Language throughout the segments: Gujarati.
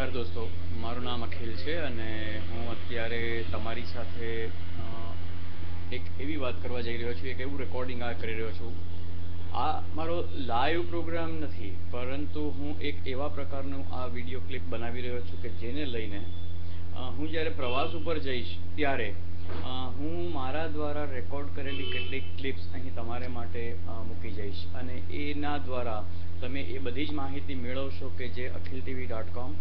નમસ્કાર દોસ્તો, મારું નામ અખિલ છે અને હું અત્યારે તમારી સાથે એક એવી વાત કરવા જઈ રહ્યો છું, એક એવું રેકોર્ડિંગ કરી રહ્યો છું. આ મારો લાઈવ પ્રોગ્રામ નથી, પરંતુ હું એક એવા પ્રકારનું આ વિડીયો ક્લિપ બનાવી રહ્યો છું કે જેને લઈને હું જ્યારે પ્રવાસ ઉપર જઈશ ત્યારે હું મારા દ્વારા રેકોર્ડ કરેલી કેટલીક ક્લિપ્સ અહીં તમારે માટે મૂકી જઈશ અને એના દ્વારા તમે એ બધી જ માહિતી મેળવશો કે જે akhiltv.com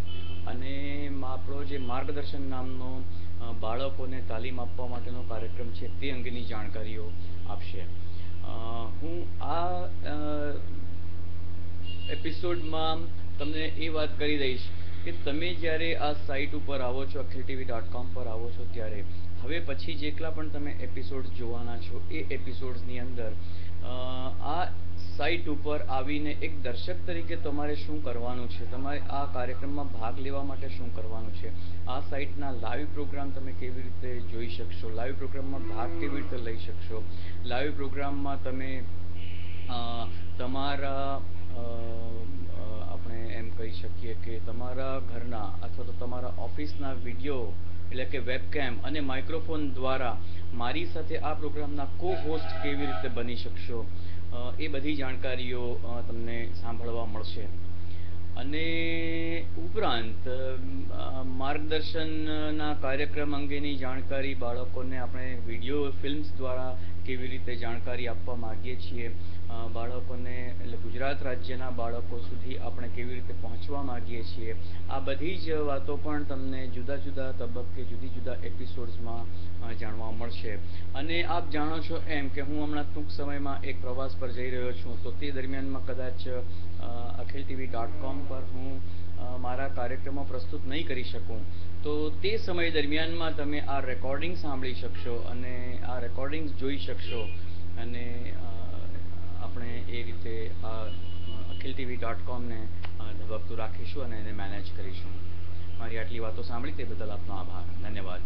અને આપણો જે માર્ગદર્શન નામનો બાળકોને તાલીમ આપવા માટેનો કાર્યક્રમ છે તે અંગેની જાણકારીઓ આપશે. હું આ એપિસોડમાં તમને એ વાત કરી દઈશ કે તમે જ્યારે આ સાઇટ ઉપર આવો છો, akhiltv.com પર આવો છો, ત્યારે હવે પછી જેટલા પણ તમે એપિસોડ્સ જોવાના છો એ એપિસોડ્સની અંદર આ સાઇટ ઉપર આવીને એક દર્શક તરીકે તમારે શું કરવાનું છે, તમારે આ કાર્યક્રમમાં ભાગ લેવા માટે શું કરવાનું છે, આ સાઇટના લાઈવ પ્રોગ્રામ તમે કેવી રીતે જોઈ શકશો, લાઈવ પ્રોગ્રામમાં ભાગ કેવી રીતે લઈ શકશો, લાઈવ પ્રોગ્રામમાં તમે તમારા આપણે એમ કહી શકીએ કે તમારા ઘરના અથવા તો તમારા ઓફિસના વિડીયો એટલે કે વેબકેમ અને માઇક્રોફોન દ્વારા મારી સાથે આ પ્રોગ્રામના કો હોસ્ટ કેવી રીતે બની શકશો, એ બધી જાણકારીઓ તમને સાંભળવા મળશે. અને ઉપરાંત માર્ગદર્શનના કાર્યક્રમ અંગેની જાણકારી બાળકોને આપણે વિડીયો ફિલ્મ્સ દ્વારા કેવી રીતે જાણકારી આપવા માગીએ છીએ, બાળકોને એટલે ગુજરાત રાજ્યના બાળકો સુધી આપણે કેવી રીતે પહોંચવા માગીએ છીએ, આ બધી જ વાતો પણ તમને જુદા જુદા તબક્કે જુદી જુદા એપિસોડ્સમાં જાણવા મળશે. અને આપ જાણો છો એમ કે હું હમણાં ટૂંક સમયમાં એક પ્રવાસ પર જઈ રહ્યો છું, તો તે દરમિયાનમાં કદાચ akhiltv.com પર હું મારા કાર્યક્રમો પ્રસ્તુત નહીં કરી શકું, તો તે સમય દરમિયાનમાં તમે આ રેકોર્ડિંગ સાંભળી શકશો અને આ રેકોર્ડિંગ્સ જોઈ શકશો અને આપણે એ રીતે આ akhiltv.comને ધબકતું રાખીશું અને એને મેનેજ કરીશું. મારી આટલી વાતો સાંભળી તે બદલ આપનો આભાર. ધન્યવાદ.